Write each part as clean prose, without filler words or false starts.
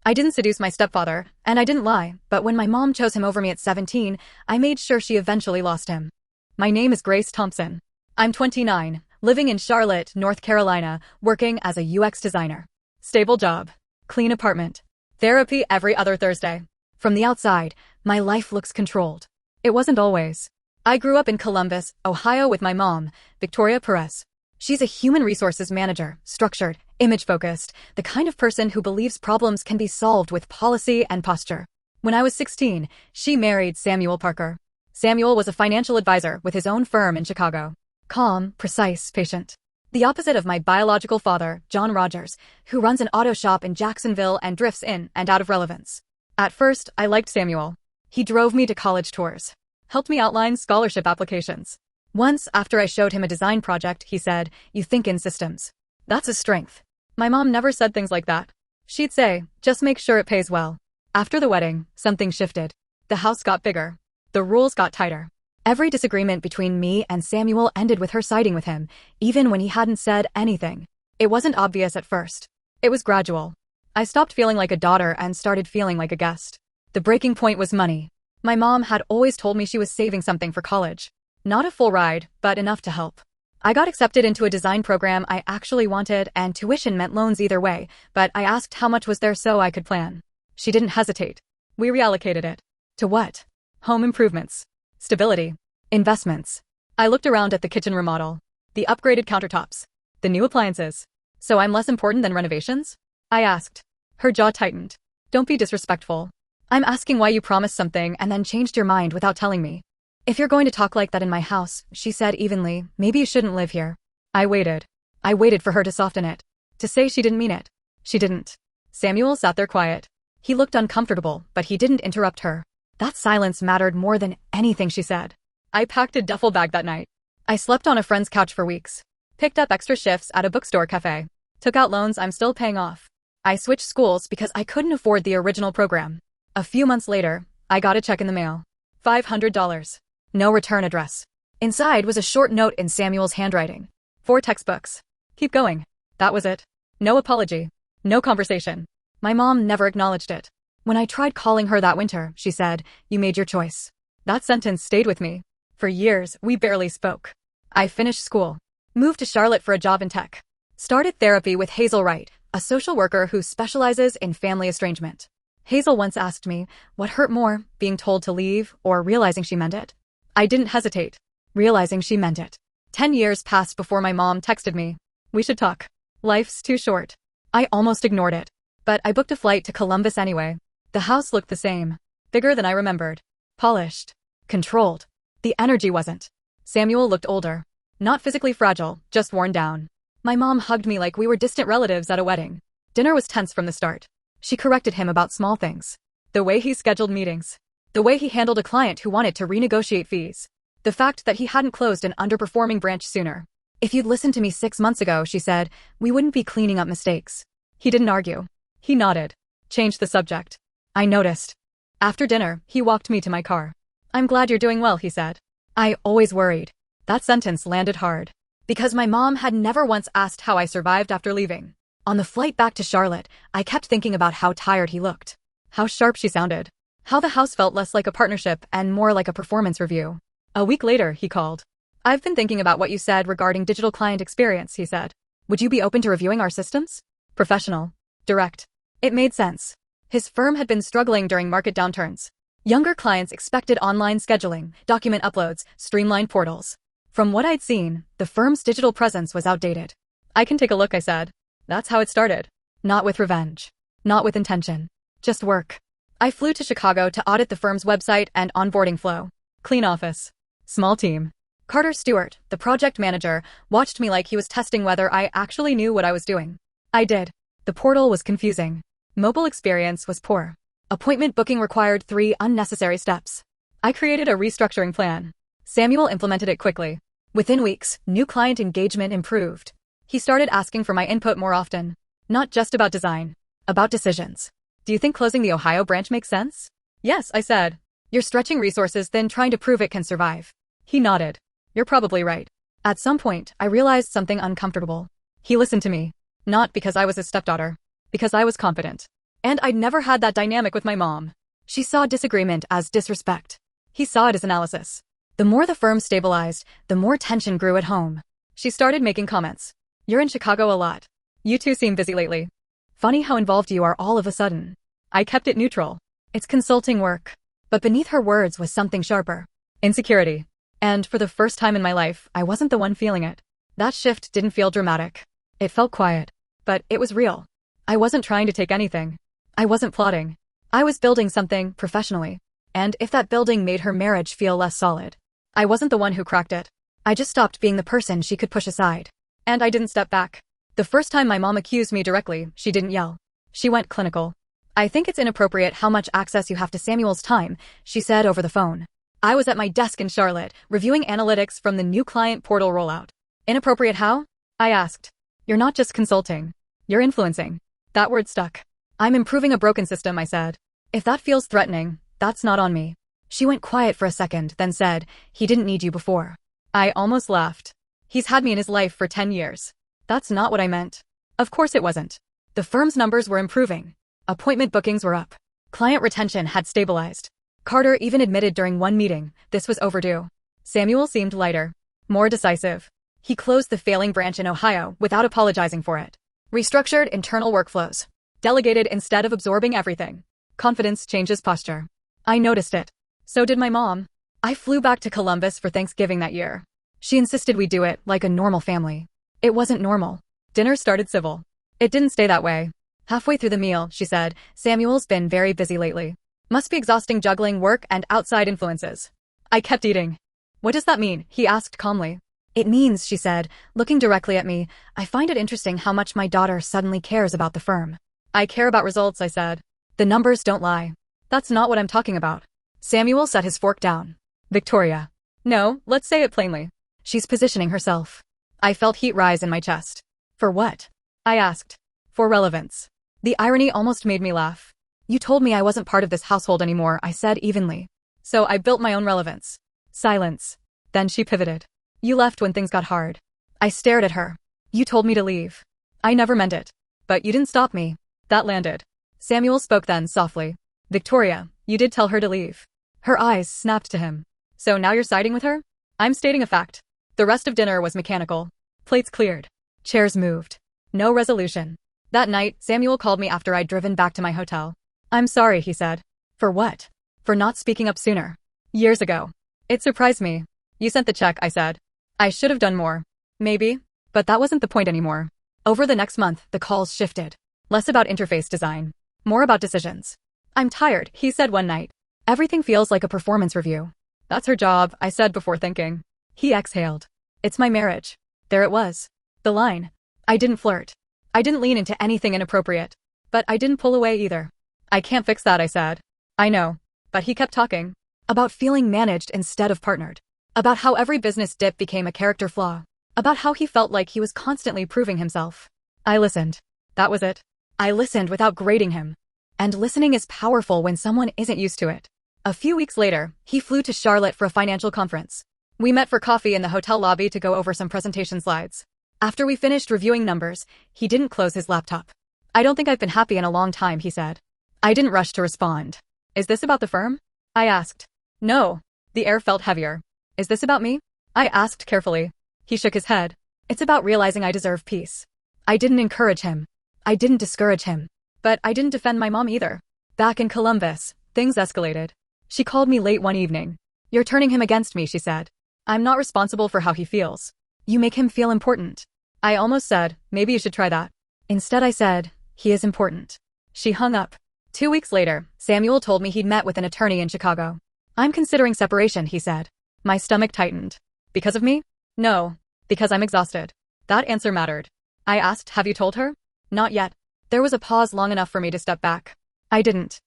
I didn't seduce my stepfather, and I didn't lie, but when my mom chose him over me at 17, I made sure she eventually lost him. My name is Grace Thompson. I'm 29, living in Charlotte, North Carolina, working as a UX designer. Stable job. Clean apartment. Therapy every other Thursday. From the outside, my life looks controlled. It wasn't always. I grew up in Columbus, Ohio with my mom, Victoria Perez. She's a human resources manager, structured, image-focused, the kind of person who believes problems can be solved with policy and posture. When I was 16, she married Samuel Parker. Samuel was a financial advisor with his own firm in Chicago. Calm, precise, patient. The opposite of my biological father, John Rogers, who runs an auto shop in Jacksonville and drifts in and out of relevance. At first, I liked Samuel. He drove me to college tours, helped me outline scholarship applications. Once, after I showed him a design project, he said, "You think in systems." That's a strength. My mom never said things like that. She'd say, "Just make sure it pays well." After the wedding, something shifted. The house got bigger. The rules got tighter. Every disagreement between me and Samuel ended with her siding with him, even when he hadn't said anything. It wasn't obvious at first. It was gradual. I stopped feeling like a daughter and started feeling like a guest. The breaking point was money. My mom had always told me she was saving something for college. Not a full ride, but enough to help. I got accepted into a design program I actually wanted, and tuition meant loans either way, but I asked how much was there so I could plan. She didn't hesitate. We reallocated it. To what? Home improvements. Stability. Investments. I looked around at the kitchen remodel. The upgraded countertops. The new appliances. So I'm less important than renovations? I asked. Her jaw tightened. Don't be disrespectful. I'm asking why you promised something and then changed your mind without telling me. If you're going to talk like that in my house, she said evenly, maybe you shouldn't live here. I waited. I waited for her to soften it. To say she didn't mean it. She didn't. Samuel sat there quiet. He looked uncomfortable, but he didn't interrupt her. That silence mattered more than anything she said. I packed a duffel bag that night. I slept on a friend's couch for weeks. Picked up extra shifts at a bookstore cafe. Took out loans I'm still paying off. I switched schools because I couldn't afford the original program. A few months later, I got a check in the mail. $500. No return address. Inside was a short note in Samuel's handwriting. 4 textbooks. Keep going. That was it. No apology. No conversation. My mom never acknowledged it. When I tried calling her that winter, she said, "You made your choice." That sentence stayed with me. For years, we barely spoke. I finished school. Moved to Charlotte for a job in tech. Started therapy with Hazel Wright, a social worker who specializes in family estrangement. Hazel once asked me, what hurt more, being told to leave or realizing she meant it? I didn't hesitate. Realizing she meant it. 10 years passed before my mom texted me. "We should talk. Life's too short." I almost ignored it. But I booked a flight to Columbus anyway. The house looked the same. Bigger than I remembered. Polished. Controlled. The energy wasn't. Samuel looked older. Not physically fragile, just worn down. My mom hugged me like we were distant relatives at a wedding. Dinner was tense from the start. She corrected him about small things. The way he scheduled meetings. The way he handled a client who wanted to renegotiate fees. The fact that he hadn't closed an underperforming branch sooner. "If you'd listened to me 6 months ago," she said, "we wouldn't be cleaning up mistakes." He didn't argue. He nodded. Changed the subject. I noticed. After dinner, he walked me to my car. "I'm glad you're doing well," he said. I always worried. That sentence landed hard. Because my mom had never once asked how I survived after leaving. On the flight back to Charlotte, I kept thinking about how tired he looked. How sharp she sounded. How the house felt less like a partnership and more like a performance review. A week later, he called. "I've been thinking about what you said regarding digital client experience," he said. "Would you be open to reviewing our systems?" Professional. Direct. It made sense. His firm had been struggling during market downturns. Younger clients expected online scheduling, document uploads, streamlined portals. From what I'd seen, the firm's digital presence was outdated. "I can take a look," I said. That's how it started. Not with revenge. Not with intention. Just work. I flew to Chicago to audit the firm's website and onboarding flow. Clean office. Small team. Carter Stewart, the project manager, watched me like he was testing whether I actually knew what I was doing. I did. The portal was confusing. Mobile experience was poor. Appointment booking required 3 unnecessary steps. I created a restructuring plan. Samuel implemented it quickly. Within weeks, new client engagement improved. He started asking for my input more often. Not just about design. About decisions. "Do you think closing the Ohio branch makes sense?" "Yes," I said. "You're stretching resources then trying to prove it can survive." He nodded. "You're probably right." At some point, I realized something uncomfortable. He listened to me. Not because I was his stepdaughter. Because I was competent. And I'd never had that dynamic with my mom. She saw disagreement as disrespect. He saw it as analysis. The more the firm stabilized, the more tension grew at home. She started making comments. You're in Chicago a lot. You two seem busy lately. Funny how involved you are all of a sudden. I kept it neutral. It's consulting work. But beneath her words was something sharper. Insecurity. And for the first time in my life, I wasn't the one feeling it. That shift didn't feel dramatic. It felt quiet. But it was real. I wasn't trying to take anything. I wasn't plotting. I was building something professionally. And if that building made her marriage feel less solid, I wasn't the one who cracked it. I just stopped being the person she could push aside. And I didn't step back. The first time my mom accused me directly, she didn't yell. She went clinical. I think it's inappropriate how much access you have to Samuel's time, she said over the phone. I was at my desk in Charlotte, reviewing analytics from the new client portal rollout. Inappropriate how? I asked. You're not just consulting. You're influencing. That word stuck. I'm improving a broken system, I said. If that feels threatening, that's not on me. She went quiet for a second, then said, he didn't need you before. I almost laughed. He's had me in his life for 10 years. That's not what I meant. Of course it wasn't. The firm's numbers were improving. Appointment bookings were up. Client retention had stabilized. Carter even admitted during one meeting, this was overdue. Samuel seemed lighter. More decisive. He closed the failing branch in Ohio without apologizing for it. Restructured internal workflows. Delegated instead of absorbing everything. Confidence changes posture. I noticed it. So did my mom. I flew back to Columbus for Thanksgiving that year. She insisted we do it like a normal family. It wasn't normal. Dinner started civil. It didn't stay that way. Halfway through the meal, she said, Samuel's been very busy lately. Must be exhausting juggling work and outside influences. I kept eating. What does that mean? He asked calmly. It means, she said, looking directly at me, I find it interesting how much my daughter suddenly cares about the firm. I care about results, I said. The numbers don't lie. That's not what I'm talking about. Samuel set his fork down. Victoria. No, let's say it plainly. She's positioning herself. I felt heat rise in my chest. For what? I asked. For relevance. The irony almost made me laugh. You told me I wasn't part of this household anymore, I said evenly. So I built my own relevance. Silence. Then she pivoted. You left when things got hard. I stared at her. You told me to leave. I never meant it. But you didn't stop me. That landed. Samuel spoke then softly. Victoria, you did tell her to leave. Her eyes snapped to him. So now you're siding with her? I'm stating a fact. The rest of dinner was mechanical. Plates cleared. Chairs moved. No resolution. That night, Samuel called me after I'd driven back to my hotel. I'm sorry, he said. For what? For not speaking up sooner. Years ago. It surprised me. You sent the check, I said. I should have done more. Maybe. But that wasn't the point anymore. Over the next month, the calls shifted. Less about interface design. More about decisions. I'm tired, he said one night. Everything feels like a performance review. That's her job, I said before thinking. He exhaled. It's my marriage. There it was. The line. I didn't flirt. I didn't lean into anything inappropriate. But I didn't pull away either. I can't fix that, I said. I know. But he kept talking. About feeling managed instead of partnered. About how every business dip became a character flaw. About how he felt like he was constantly proving himself. I listened. That was it. I listened without grading him. And listening is powerful when someone isn't used to it. A few weeks later, he flew to Charlotte for a financial conference. We met for coffee in the hotel lobby to go over some presentation slides. After we finished reviewing numbers, he didn't close his laptop. I don't think I've been happy in a long time, he said. I didn't rush to respond. Is this about the firm? I asked. No. The air felt heavier. Is this about me? I asked carefully. He shook his head. It's about realizing I deserve peace. I didn't encourage him. I didn't discourage him. But I didn't defend my mom either. Back in Columbus, things escalated. She called me late one evening. You're turning him against me, she said. I'm not responsible for how he feels. You make him feel important. I almost said, maybe you should try that. Instead I said, he is important. She hung up. 2 weeks later, Samuel told me he'd met with an attorney in Chicago. I'm considering separation, he said. My stomach tightened. Because of me? No. Because I'm exhausted. That answer mattered. I asked, have you told her? Not yet. There was a pause long enough for me to step back. I didn't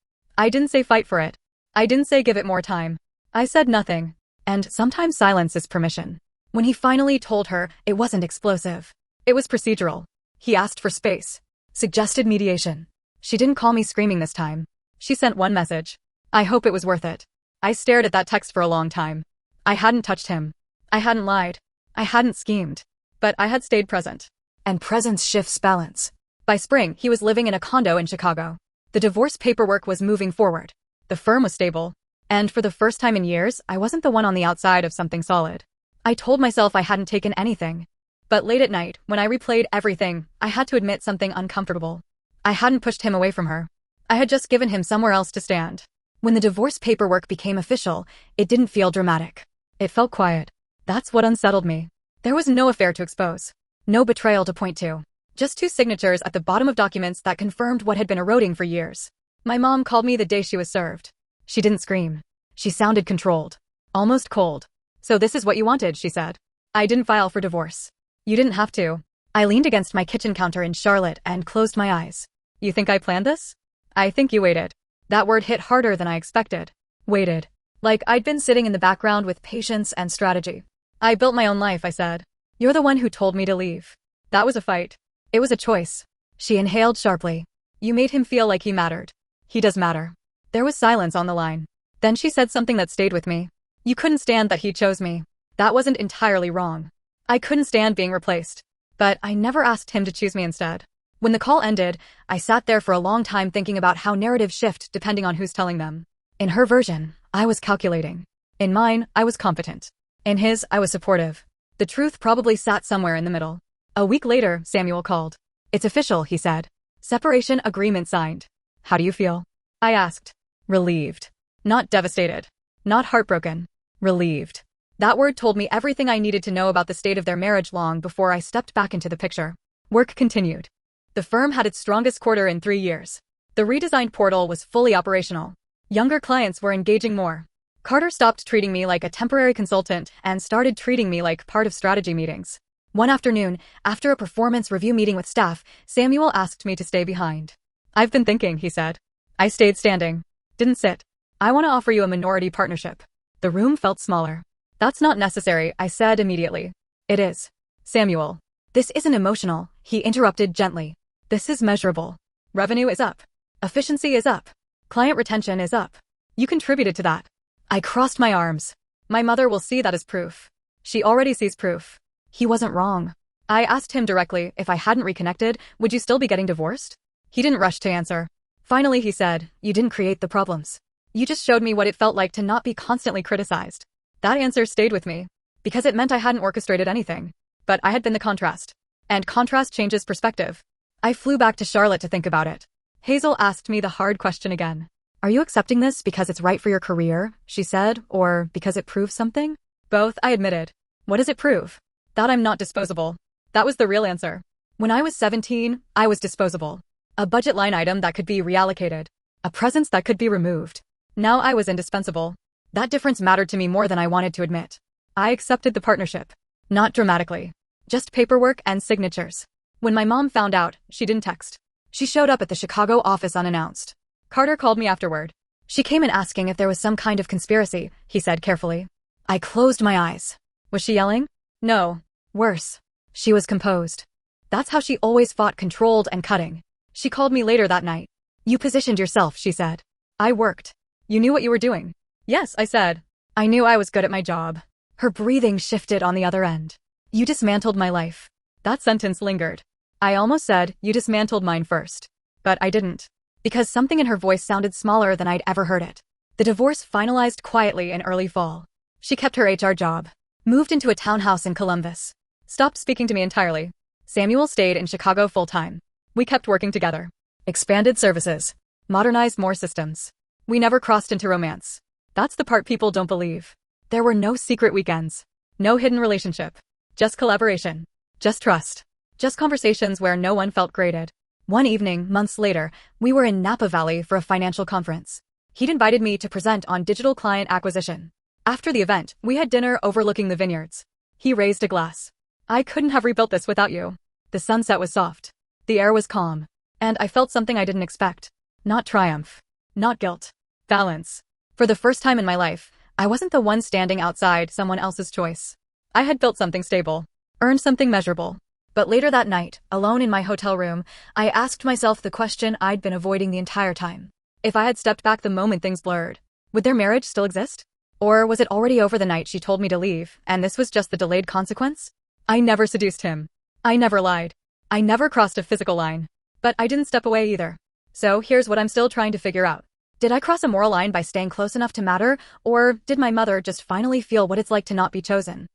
say fight for it. I didn't say give it more time. I said nothing. And sometimes silence is permission. When he finally told her, it wasn't explosive. It was procedural. He asked for space. Suggested mediation. She didn't call me screaming this time. She sent one message. I hope it was worth it. I stared at that text for a long time. I hadn't touched him. I hadn't lied. I hadn't schemed. But I had stayed present. And presence shifts balance. By spring, he was living in a condo in Chicago. The divorce paperwork was moving forward. The firm was stable. And for the first time in years, I wasn't the one on the outside of something solid. I told myself I hadn't taken anything. But late at night, when I replayed everything, I had to admit something uncomfortable. I hadn't pushed him away from her. I had just given him somewhere else to stand. When the divorce paperwork became official, it didn't feel dramatic. It felt quiet. That's what unsettled me. There was no affair to expose. No betrayal to point to. Just two signatures at the bottom of documents that confirmed what had been eroding for years. My mom called me the day she was served. She didn't scream. She sounded controlled. Almost cold. "So this is what you wanted," she said. "I didn't file for divorce. You didn't have to." I leaned against my kitchen counter in Charlotte and closed my eyes. "You think I planned this?" "I think you waited." That word hit harder than I expected. Waited. Like I'd been sitting in the background with patience and strategy. "I built my own life," I said. "You're the one who told me to leave." That was a fight. It was a choice. She inhaled sharply. "You made him feel like he mattered." "He does matter." There was silence on the line. Then she said something that stayed with me. "You couldn't stand that he chose me." That wasn't entirely wrong. I couldn't stand being replaced. But I never asked him to choose me instead. When the call ended, I sat there for a long time thinking about how narratives shift depending on who's telling them. In her version, I was calculating. In mine, I was competent. In his, I was supportive. The truth probably sat somewhere in the middle. A week later, Samuel called. "It's official," he said. "Separation agreement signed." "How do you feel?" I asked. Relieved. Not devastated. Not heartbroken. Relieved. That word told me everything I needed to know about the state of their marriage long before I stepped back into the picture. Work continued. The firm had its strongest quarter in 3 years. The redesigned portal was fully operational. Younger clients were engaging more. Carter stopped treating me like a temporary consultant and started treating me like part of strategy meetings. One afternoon, after a performance review meeting with staff, Samuel asked me to stay behind. "I've been thinking," he said. I stayed standing. Didn't sit. "I want to offer you a minority partnership." The room felt smaller. "That's not necessary," I said immediately. "It is." "Samuel. This isn't emotional," he interrupted gently. "This is measurable. Revenue is up. Efficiency is up. Client retention is up. You contributed to that." I crossed my arms. "My mother will see that as proof." "She already sees proof." He wasn't wrong. I asked him directly, if I hadn't reconnected, would you still be getting divorced? He didn't rush to answer. Finally he said, "You didn't create the problems. You just showed me what it felt like to not be constantly criticized." That answer stayed with me, because it meant I hadn't orchestrated anything. But I had been the contrast. And contrast changes perspective. I flew back to Charlotte to think about it. Hazel asked me the hard question again. "Are you accepting this because it's right for your career?" she said, "or because it proves something?" "Both," I admitted. "What does it prove?" "That I'm not disposable." That was the real answer. When I was 17, I was disposable. A budget line item that could be reallocated. A presence that could be removed. Now I was indispensable. That difference mattered to me more than I wanted to admit. I accepted the partnership. Not dramatically. Just paperwork and signatures. When my mom found out, she didn't text. She showed up at the Chicago office unannounced. Carter called me afterward. "She came in asking if there was some kind of conspiracy," he said carefully. I closed my eyes. Was she yelling? No. Worse. She was composed. That's how she always fought, controlled and cutting. She called me later that night. "You positioned yourself," she said. "I worked. You knew what you were doing." "Yes," I said. "I knew I was good at my job." Her breathing shifted on the other end. "You dismantled my life." That sentence lingered. I almost said, "You dismantled mine first." But I didn't. Because something in her voice sounded smaller than I'd ever heard it. The divorce finalized quietly in early fall. She kept her HR job. Moved into a townhouse in Columbus. Stopped speaking to me entirely. Samuel stayed in Chicago full-time. We kept working together. Expanded services. Modernized more systems. We never crossed into romance. That's the part people don't believe. There were no secret weekends. No hidden relationship. Just collaboration. Just trust. Just conversations where no one felt graded. One evening, months later, we were in Napa Valley for a financial conference. He'd invited me to present on digital client acquisition. After the event, we had dinner overlooking the vineyards. He raised a glass. "I couldn't have rebuilt this without you." The sunset was soft. The air was calm. And I felt something I didn't expect. Not triumph. Not guilt. Balance. For the first time in my life, I wasn't the one standing outside someone else's choice. I had built something stable. Earned something measurable. But later that night, alone in my hotel room, I asked myself the question I'd been avoiding the entire time. If I had stepped back the moment things blurred, would their marriage still exist? Or was it already over the night she told me to leave, and this was just the delayed consequence? I never seduced him. I never lied. I never crossed a physical line. But I didn't step away either. So here's what I'm still trying to figure out. Did I cross a moral line by staying close enough to matter, or did my mother just finally feel what it's like to not be chosen?